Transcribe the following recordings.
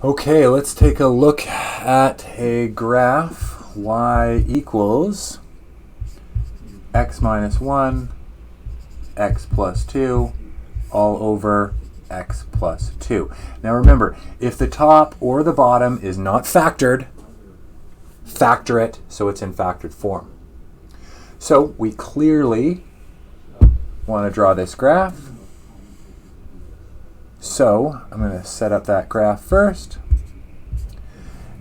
Okay, let's take a look at a graph. Y equals x minus 1, x plus 2, all over x plus 2. Now remember, if the top or the bottom is not factored, factor it so it's in factored form. So we clearly want to draw this graph. So I'm going to set up that graph first.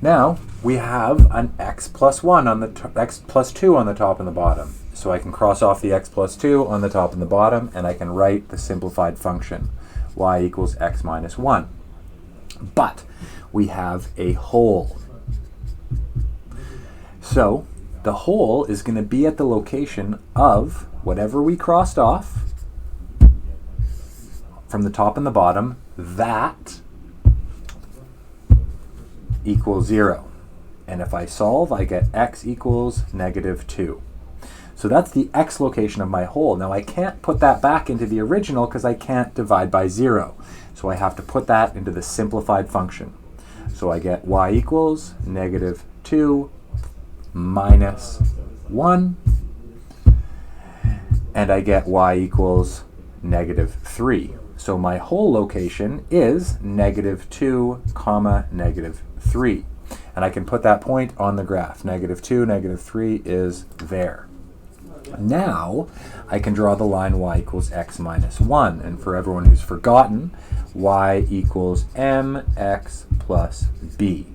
Now we have an x plus 1 on the x plus 2 on the top and the bottom. So I can cross off the x plus 2 on the top and the bottom, and I can write the simplified function y equals x minus 1. But we have a hole. So the hole is going to be at the location of whatever we crossed off from the top and the bottom, that equals 0. And if I solve, I get x equals -2. So that's the x location of my hole. Now I can't put that back into the original because I can't divide by 0. So I have to put that into the simplified function. So I get y equals -2 minus 1. And I get y equals -3. So my hole location is -2, -3. And I can put that point on the graph. -2, -3 is there. Now I can draw the line y equals x minus 1. And for everyone who's forgotten, y equals mx plus b.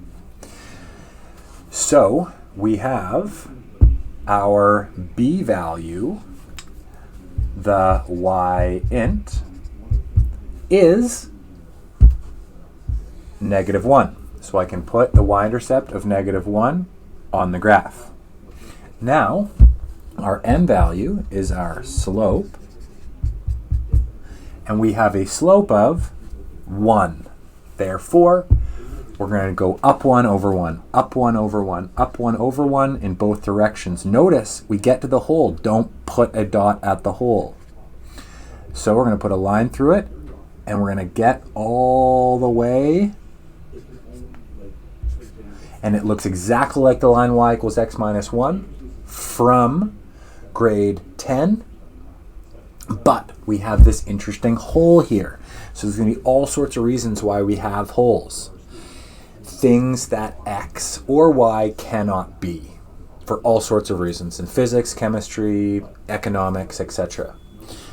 So we have our b value, the y int, is -1. So I can put the y-intercept of -1 on the graph. Now, our m value is our slope, and we have a slope of 1. Therefore, we're going to go up 1 over 1, up 1 over 1, up 1 over 1 in both directions. Notice we get to the hole. Don't put a dot at the hole. So we're going to put a line through it, and we're going to get all the way, and it looks exactly like the line y equals x minus 1 from grade 10, but we have this interesting hole here. So there's going to be all sorts of reasons why we have holes. Things that x or y cannot be, for all sorts of reasons, in physics, chemistry, economics, etc.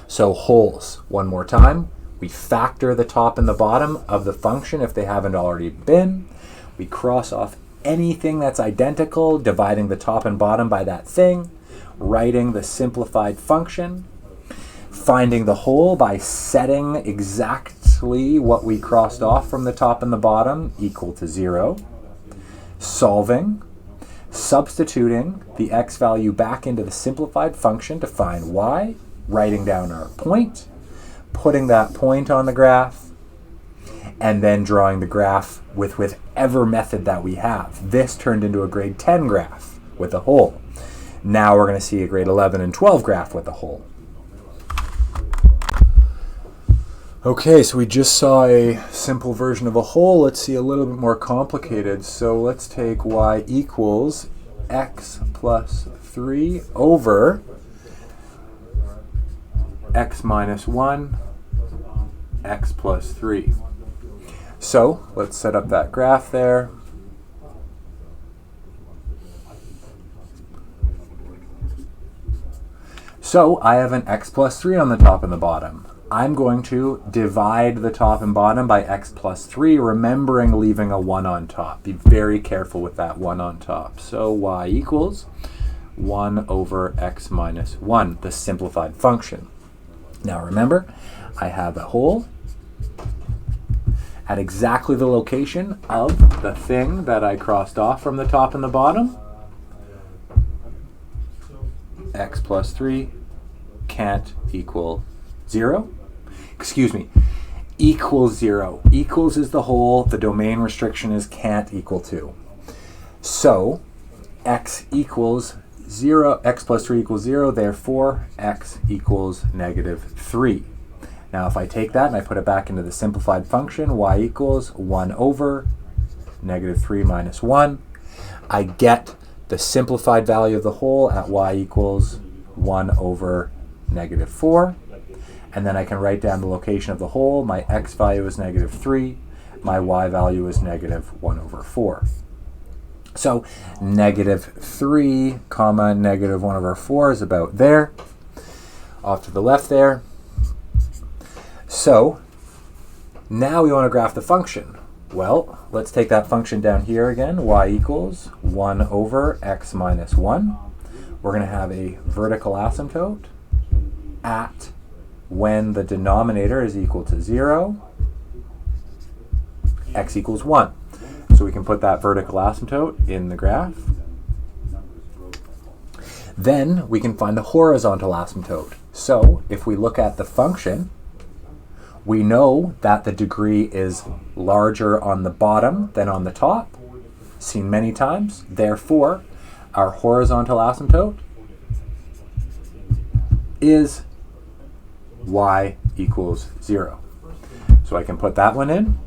So holes, one more time. We factor the top and the bottom of the function if they haven't already been. We cross off anything that's identical, dividing the top and bottom by that thing, writing the simplified function, finding the hole by setting exactly what we crossed off from the top and the bottom equal to 0, solving, substituting the x value back into the simplified function to find y, writing down our point, putting that point on the graph, and then drawing the graph with whichever method that we have. This turned into a grade 10 graph with a hole. Now we're going to see a grade 11 and 12 graph with a hole. Okay, so we just saw a simple version of a hole. Let's see a little bit more complicated. So let's take y equals x plus 3 over x minus 1, x plus 3. So let's set up that graph there. So I have an x plus 3 on the top and the bottom. I'm going to divide the top and bottom by x plus 3, remembering leaving a 1 on top. Be very careful with that 1 on top. So y equals 1 over x minus 1, the simplified function. Now remember, I have a hole at exactly the location of the thing that I crossed off from the top and the bottom. X plus 3 can't equal 0. Excuse me, equals 0. Equals is the hole. The domain restriction is can't equal 2. So x equals 0, x plus 3 equals 0, therefore x equals -3. Now if I take that and I put it back into the simplified function, y equals 1 over negative 3 minus 1. I get the simplified value of the hole at y equals 1 over negative 4. And then I can write down the location of the hole. My x value is negative 3. My y value is negative 1 over 4. So negative 3 comma negative 1 over 4 is about there, off to the left there. So now we want to graph the function. Well, let's take that function down here again. Y equals 1 over x minus 1. We're going to have a vertical asymptote at when the denominator is equal to 0, x equals 1. So we can put that vertical asymptote in the graph. Then we can find the horizontal asymptote. So if we look at the function, we know that the degree is larger on the bottom than on the top, seen many times. Therefore, our horizontal asymptote is y equals 0. So I can put that one in.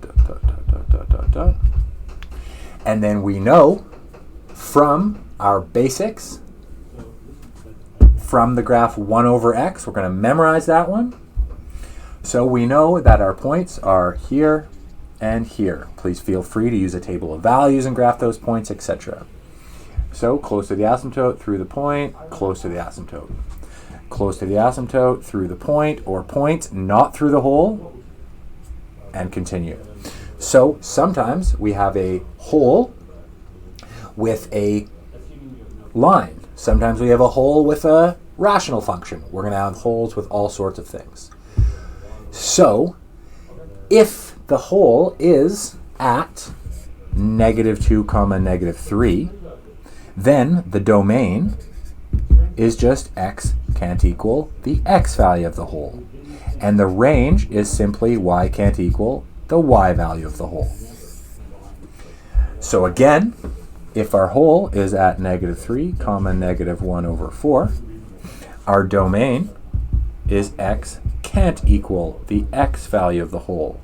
And then we know from our basics, from the graph 1 over x, we're going to memorize that one. So we know that our points are here and here. Please feel free to use a table of values and graph those points, etc. So close to the asymptote, through the point, close to the asymptote. Close to the asymptote, through the point, or point, not through the hole, and continue. So sometimes we have a hole with a line. Sometimes we have a hole with a rational function. We're going to have holes with all sorts of things. So if the hole is at negative 2 comma negative 3, then the domain is just x can't equal the x value of the hole. And the range is simply y can't equal the y value of the hole. So again, if our hole is at negative 3 comma negative 1 over 4, our domain is x can't equal the x value of the hole.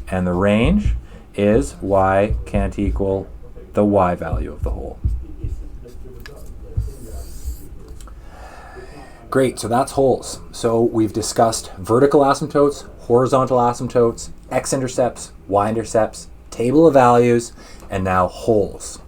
And the range is y can't equal the y value of the hole. Great, so that's holes. So we've discussed vertical asymptotes, horizontal asymptotes, x-intercepts, y-intercepts, table of values, and now holes.